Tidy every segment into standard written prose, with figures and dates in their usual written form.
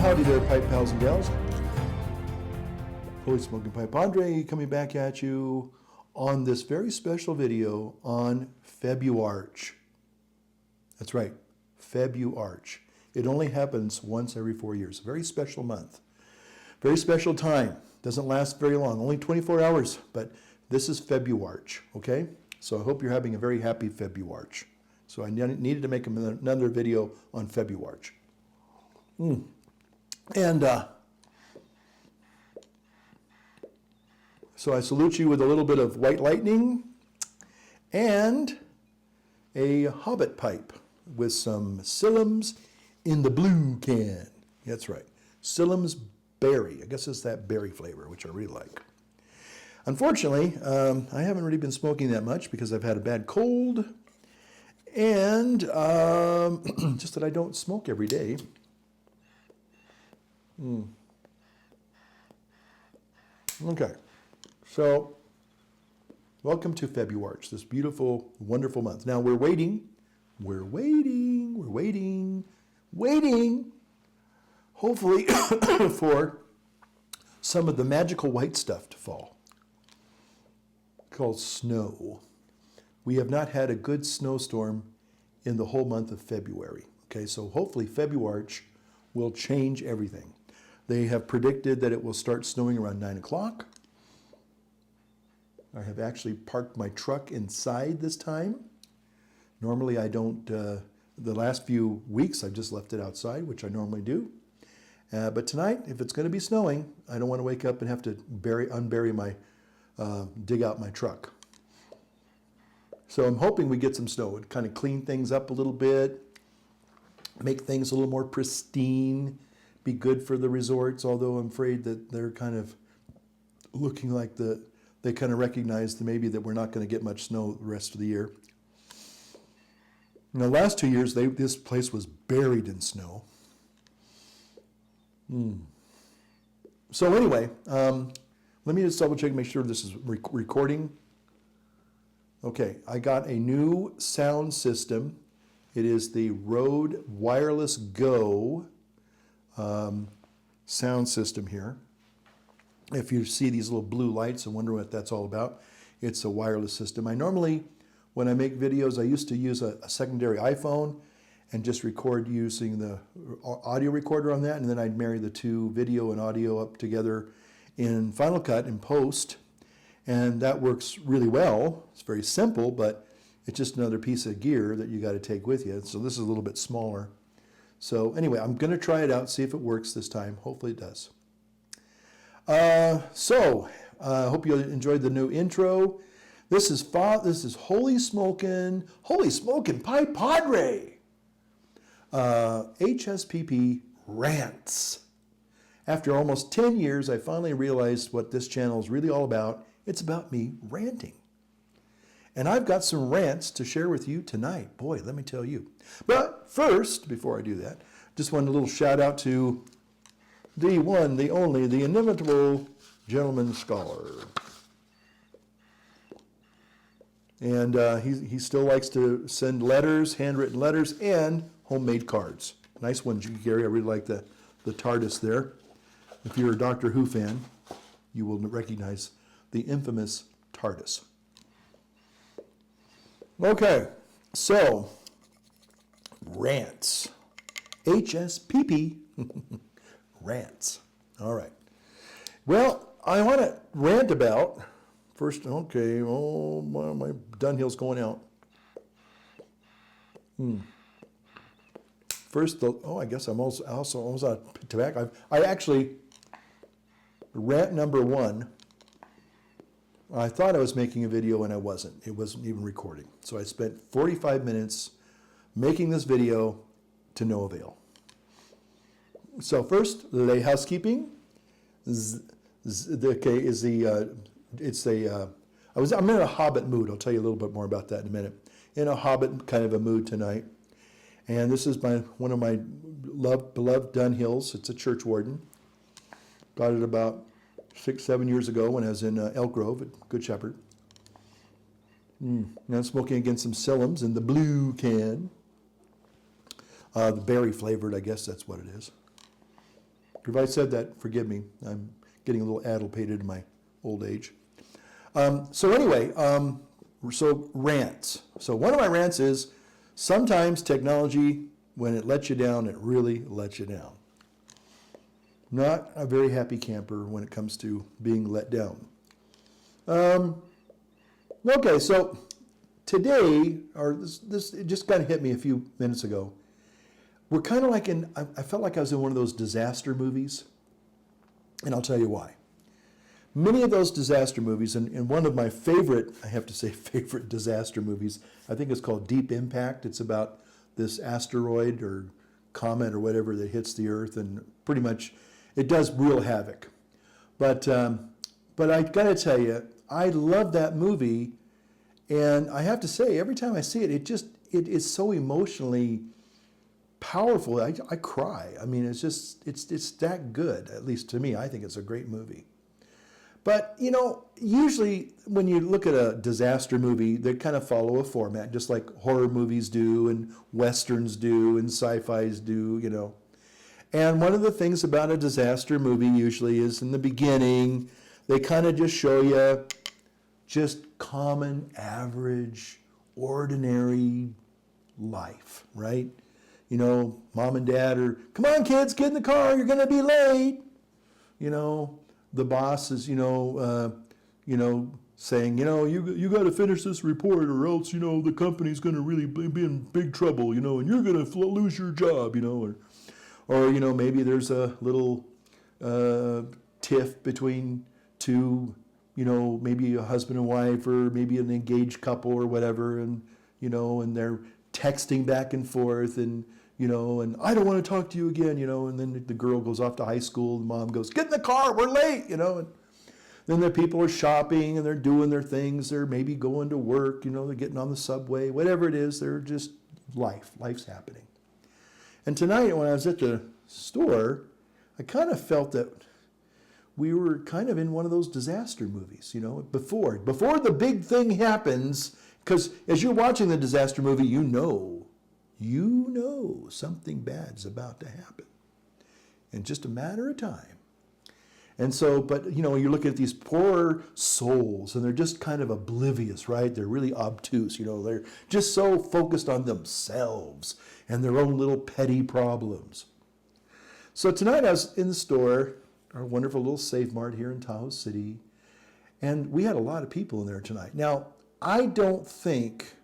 howdy there, pipe pals and gals. Holy Smoking Pipe Padre coming back at you on this very special video on Februarch. That's right, Februarch. It only happens once every 4 years. A very special month. Very special time. Doesn't last very long, only 24 hours, but this is Februarch, okay? So I hope you're having a very happy Februarch. So I needed to make another video on Februarch. And so I salute you with a little bit of white lightning and a Hobbit pipe with some Sillam's in the blue can. That's right, Sillam's berry. I guess it's that berry flavor, which I really like. Unfortunately, I haven't really been smoking that much because I've had a bad cold and just that I don't smoke every day. Okay, so welcome to Februarch, this beautiful, wonderful month. Now we're waiting, hopefully for some of the magical white stuff to fall, called snow. We have not had a good snowstorm in the whole month of February. Okay, so hopefully Februarch will change everything. They have predicted that it will start snowing around 9 o'clock. I have actually parked my truck inside this time. Normally I don't, the last few weeks I've just left it outside, which I normally do. But tonight, if it's going to be snowing, I don't want to wake up and have to unbury my, dig out my truck. So I'm hoping we get some snow. It kind of clean things up a little bit, make things a little more pristine, be good for the resorts, although I'm afraid that they're kind of looking like they kind of recognize that maybe that we're not going to get much snow the rest of the year. In the last 2 years, this place was buried in snow. So anyway, let me just double check and make sure this is recording. Okay, I got a new sound system. It is the Rode Wireless Go sound system here. If you see these little blue lights and wonder what that's all about, it's a wireless system. I normally, when I make videos, I used to use a secondary iPhone and just record using the audio recorder on that, and then I'd marry the two, video and audio, up together in Final Cut in post, and that works really well. It's very simple, but it's just another piece of gear that you got to take with you. So this is a little bit smaller. So anyway, I'm going to try it out, see if it works this time. Hopefully it does. I hope you enjoyed the new intro. This is Holy Smokin' Pipe Padre. HSPP Rants. After almost 10 years, I finally realized what this channel is really all about. It's about me ranting. And I've got some rants to share with you tonight. Boy, let me tell you. But first, before I do that, just want a little shout out to the one, the only, the inimitable gentleman scholar. And he still likes to send letters, handwritten letters, and homemade cards. Nice one, Gary. I really like the TARDIS there. If you're a Doctor Who fan, you will recognize the infamous TARDIS. Okay, so rants. HSPP rants. All right. Well, I want to rant about first. Okay, oh my Dunhill's going out. First, I guess I'm also almost out of tobacco. I actually, rant number one, I thought I was making a video and I wasn't. It wasn't even recording. So I spent 45 minutes making this video to no avail. So first, lay housekeeping. I'm in a Hobbit mood. I'll tell you a little bit more about that in a minute. In a Hobbit kind of a mood tonight. And this is one of my beloved Dunhills. It's a church warden. Got it about 6-7 years ago when I was in Elk Grove at Good Shepherd. Now I'm smoking against some Sillam's in the blue can. The berry flavored, I guess that's what it is. If I said that, forgive me. I'm getting a little addlepated in my old age. So rants. So one of my rants is, sometimes technology, when it lets you down, it really lets you down. Not a very happy camper when it comes to being let down. Okay, so today, or this it just kind of hit me a few minutes ago. We're kind of like I felt like I was in one of those disaster movies, and I'll tell you why. Many of those disaster movies, and one of my favorite, I have to say favorite disaster movies, I think it's called Deep Impact. It's about this asteroid or comet or whatever that hits the Earth, and pretty much it does real havoc. But I gotta tell you, I love that movie, and I have to say, every time I see it, it is so emotionally powerful. I cry. I mean, it's that good, at least to me. I think it's a great movie. But, usually when you look at a disaster movie, they kind of follow a format, just like horror movies do and westerns do and sci-fis do, And one of the things about a disaster movie usually is in the beginning, they kind of just show you just common, average, ordinary life, right? Mom and dad are, come on kids, get in the car, you're going to be late. The boss is, saying, you got to finish this report or else, the company's going to really be in big trouble, and you're going to lose your job, or maybe there's a little tiff between two, maybe a husband and wife or maybe an engaged couple or whatever, and, and they're texting back and forth and, and I don't want to talk to you again, and then the girl goes off to high school, the mom goes, get in the car, we're late, and then the people are shopping and they're doing their things, they're maybe going to work, they're getting on the subway, whatever it is, they're just life's happening. And tonight when I was at the store, I kind of felt that we were kind of in one of those disaster movies, before the big thing happens, because as you're watching the disaster movie, you know something bad's about to happen in just a matter of time. And so, but you look at these poor souls and they're just kind of oblivious, right? They're really obtuse, they're just so focused on themselves and their own little petty problems. So tonight I was in the store, our wonderful little Save Mart here in Tahoe City, and we had a lot of people in there tonight. Now, I don't think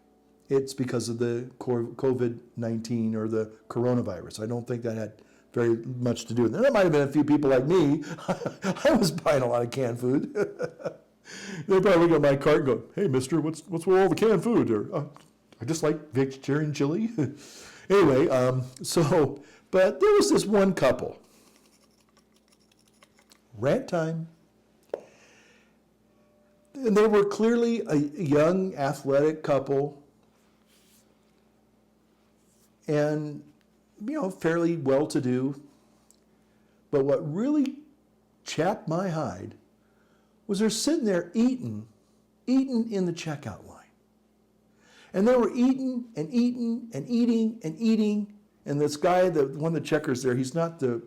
it's because of the COVID-19 or the coronavirus. I don't think that had very much to do with it. There might have been a few people like me. I was buying a lot of canned food. They probably look at my cart and go, hey, mister, what's with all the canned food? Or, I just like vegetarian chili. Anyway, but there was this one couple. Rant time. And they were clearly a young, athletic couple. And, fairly well-to-do. But what really chapped my hide was they're sitting there eating in the checkout line. And they were eating and eating and eating and eating. And this guy, one of the checkers there, he's not the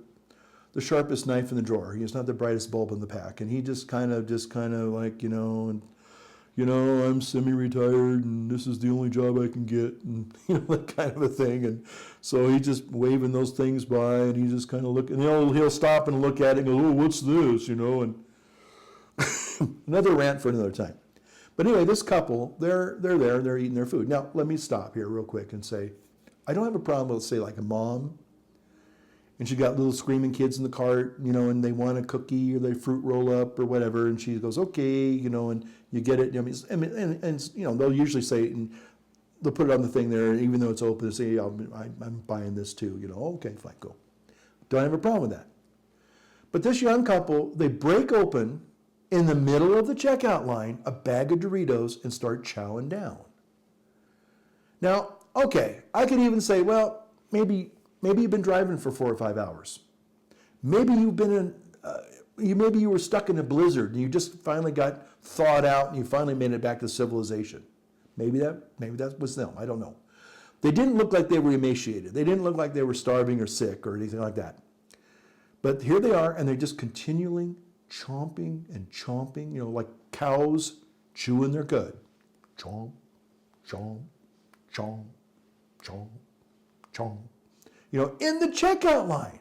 sharpest knife in the drawer. He's not the brightest bulb in the pack. And he just kind of like, I'm semi-retired and this is the only job I can get, and that kind of a thing. And so he's just waving those things by, and he just kind of look, and he'll stop and look at it and go, oh, what's this, and another rant for another time. But anyway, this couple, they're there, they're eating their food. Now, let me stop here real quick and say, I don't have a problem with, say, like a mom, and she got little screaming kids in the cart, and they want a cookie or they fruit roll up or whatever, and she goes, okay, and you get it. And they'll usually say, and they'll put it on the thing there, even though it's open, they say, I'm buying this too. Okay, fine, go. Don't have a problem with that. But this young couple, they break open in the middle of the checkout line a bag of Doritos and start chowing down. Now, okay, I could even say, well, maybe you've been driving for 4 or 5 hours. Maybe you've been maybe you were stuck in a blizzard and you just finally got thawed out and you finally made it back to civilization. Maybe that was them. I don't know. They didn't look like they were emaciated. They didn't look like they were starving or sick or anything like that. But here they are, and they're just continually chomping and chomping, like cows chewing their cud. Chomp, chomp, chomp, chomp, chomp. In the checkout line.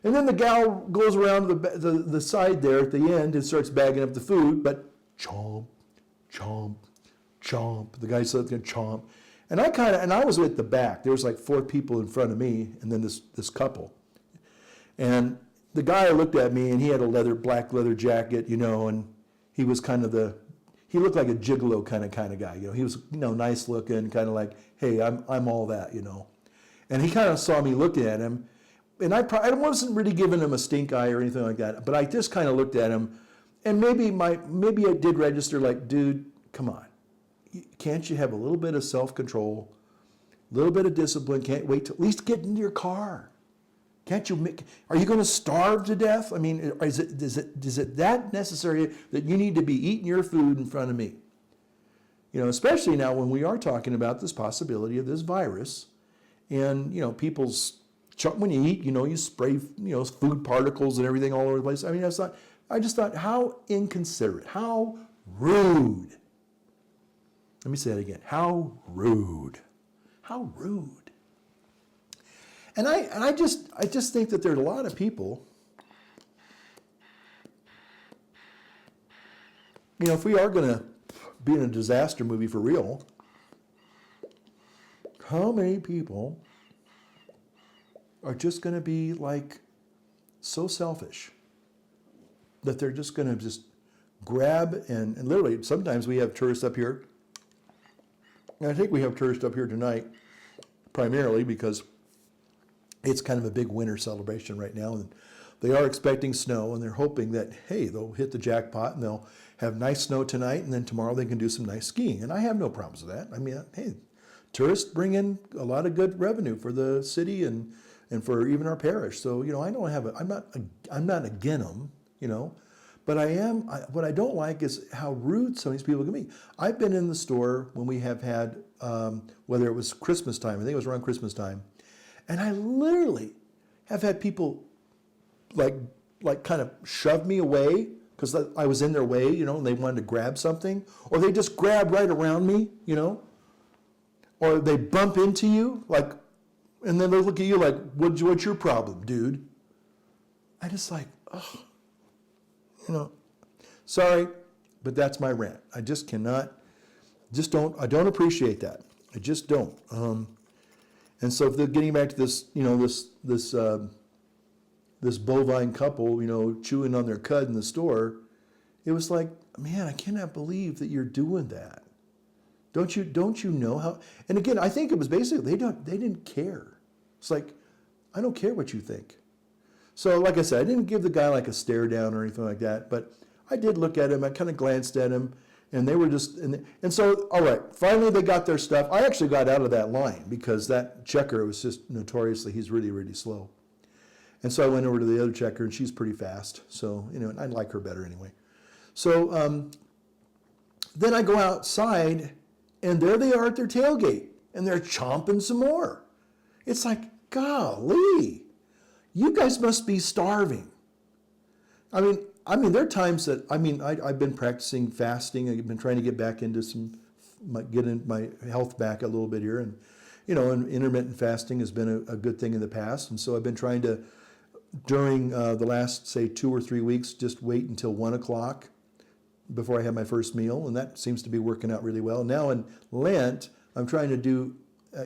And then the gal goes around to the side there at the end and starts bagging up the food, but chomp, chomp, chomp. The guy said going to chomp. And I was at the back. There was like 4 people in front of me and then this couple. And the guy looked at me and he had a black leather jacket, and he was he looked like a gigolo kind of guy. He was, nice looking, kind of like, hey, I'm all that, And he kind of saw me looking at him. And I wasn't really giving him a stink eye or anything like that, but I just kind of looked at him, and maybe I did register like, dude, come on, can't you have a little bit of self-control, a little bit of discipline? Can't wait to at least get into your car? Can't you are you going to starve to death? I mean, is it that necessary that you need to be eating your food in front of me? Especially now when we are talking about this possibility of this virus, and people's. When you eat, you spray, food particles and everything all over the place. I mean, I just thought, how inconsiderate, how rude. Let me say it again. How rude. How rude. And I just think that there are a lot of people, if we are going to be in a disaster movie for real, how many people are just going to be like so selfish that they're just going to just grab and literally sometimes we have tourists up here. And I think we have tourists up here tonight primarily because it's kind of a big winter celebration right now, and they are expecting snow, and they're hoping that, hey, they'll hit the jackpot and they'll have nice snow tonight, and then tomorrow they can do some nice skiing. And I have no problems with that. I mean, hey, tourists bring in a lot of good revenue for the city and for even our parish. So, I'm not against them, but what I don't like is how rude some of these people can be. I've been in the store when we have had, whether it was Christmas time, I think it was around Christmas time, and I literally have had people like kind of shove me away because I was in their way, and they wanted to grab something, or they just grab right around me, or they bump into you, and then they look at you like, what's your problem, dude? I just like, sorry, but that's my rant. I just cannot, I don't appreciate that. I just don't. And so if they're getting back to this, this bovine couple, chewing on their cud in the store, it was like, man, I cannot believe that you're doing that. Don't you know how? And again, I think it was basically they didn't care. It's like, I don't care what you think. So like I said, I didn't give the guy like a stare down or anything like that, but I did look at him. I kind of glanced at him, and they were just, and so, all right, finally they got their stuff. I actually got out of that line because that checker was just notoriously, he's really, really slow. And so I went over to the other checker, and she's pretty fast. So, and I like her better anyway. So then I go outside, and there they are at their tailgate, and they're chomping some more. It's like, golly, you guys must be starving. I mean, there are times that, I've been practicing fasting. I've been trying to get back into getting my health back a little bit here. And, and intermittent fasting has been a good thing in the past. And so I've been trying to, during the last, say, 2 or 3 weeks, just wait until 1 o'clock before I have my first meal. And that seems to be working out really well. Now in Lent, I'm trying to do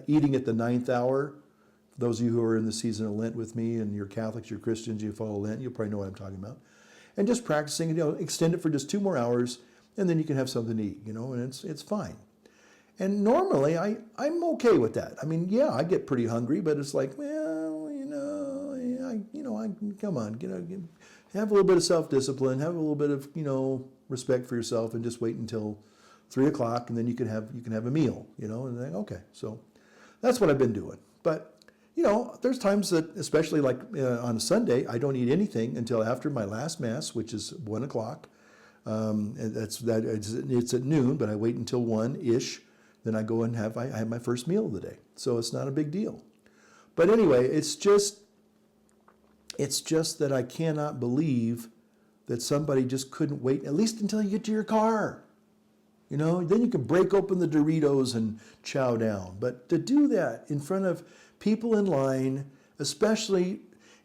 eating at the 9th hour. For those of you who are in the season of Lent with me, and you're Catholics, you're Christians, you follow Lent, you'll probably know what I'm talking about. And just practicing, extend it for just 2 more hours, and then you can have something to eat, and it's fine. And normally, I'm okay with that. I mean, yeah, I get pretty hungry, but it's like, well, come on, have a little bit of self-discipline, have a little bit of, respect for yourself, and just wait until 3 o'clock, and then you can have a meal, and then, okay. So that's what I've been doing. But there's times that, especially like on a Sunday, I don't eat anything until after my last Mass, which is 1 o'clock. And it's at noon, but I wait until 1-ish. Then I go and I have my first meal of the day. So it's not a big deal. But anyway, it's It's just that I cannot believe that somebody just couldn't wait, at least until you get to your car. You know, then you can break open the Doritos and chow down. But to do that in front of people in line, especially,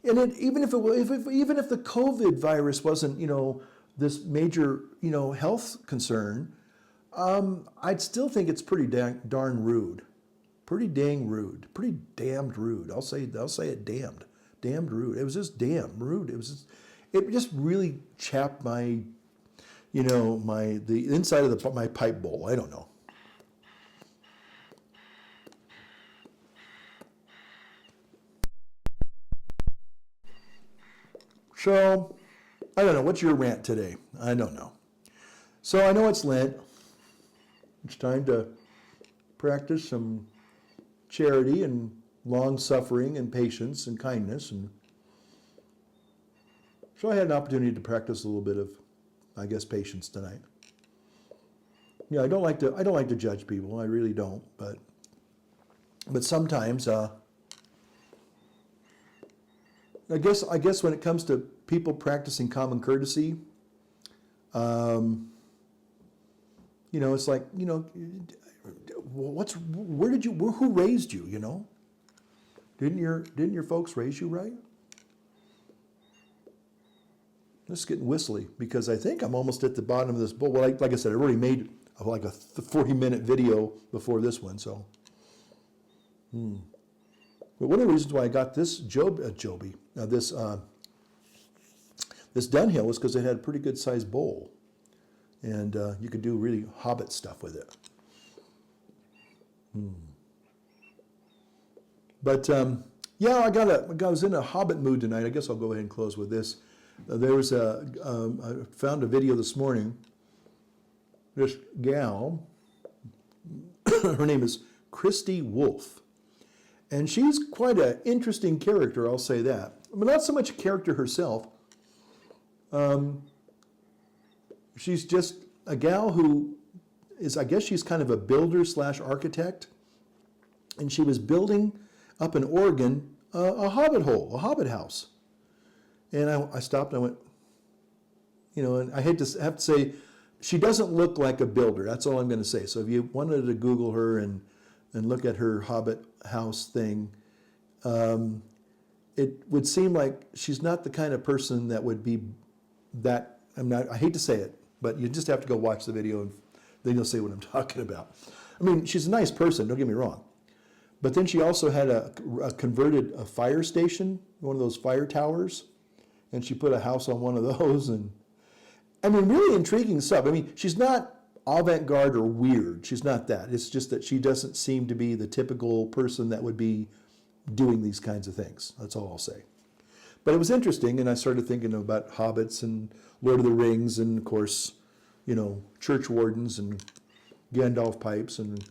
and even if the COVID virus wasn't, you know, this major, you know, health concern, I'd still think it's pretty darn rude, pretty dang rude, pretty damned rude. I'll say it, damned rude. It was just damn rude. It just really chapped my, you know, the inside of my pipe bowl. I don't know. So, I don't know. What's your rant today? I don't know. So I know it's Lent. It's time to practice some charity and long-suffering and patience and kindness. And so I had an opportunity to practice a little bit of, I guess, patience tonight. Yeah, I don't like to judge people. I really don't. But sometimes, I guess when it comes to people practicing common courtesy, you know, it's like, you know, who raised you? You know, didn't your folks raise you right? This is getting whistly because I think I'm almost at the bottom of this bowl. Well, like I said, I already made like a 40-minute video before this one, so. But one of the reasons why I got this this Dunhill was because it had a pretty good sized bowl, and you could do really Hobbit stuff with it. But yeah, I was in a Hobbit mood tonight. I guess I'll go ahead and close with this. I found a video this morning. This gal, her name is Christy Wolf, and she's quite an interesting character, I'll say that. But not so much a character herself. She's just a gal who is, I guess she's kind of a builder / architect, and she was building up in Oregon a hobbit house. And I stopped and I went, you know, and I hate to have to say, she doesn't look like a builder. That's all I'm going to say. So if you wanted to Google her and look at her Hobbit house thing, it would seem like she's not the kind of person that would be that, I hate to say it, but you just have to go watch the video and then you'll see what I'm talking about. I mean, she's a nice person, don't get me wrong. But then she also had a converted fire station, one of those fire towers, and she put a house on one of those. And I mean, really intriguing stuff. I mean, she's not avant-garde or weird. She's not that. It's just that she doesn't seem to be the typical person that would be doing these kinds of things. That's all I'll say. But it was interesting, and I started thinking about hobbits and Lord of the Rings, and of course, you know, church wardens and Gandalf pipes and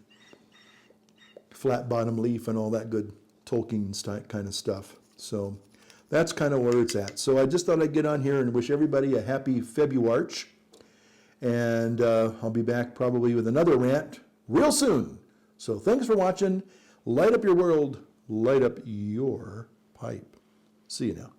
flat bottom leaf and all that good Tolkien kind of stuff. So that's kind of where it's at. So I just thought I'd get on here and wish everybody a happy Februarch. And I'll be back probably with another rant real soon. So thanks for watching. Light up your world. Light up your pipe. See you now.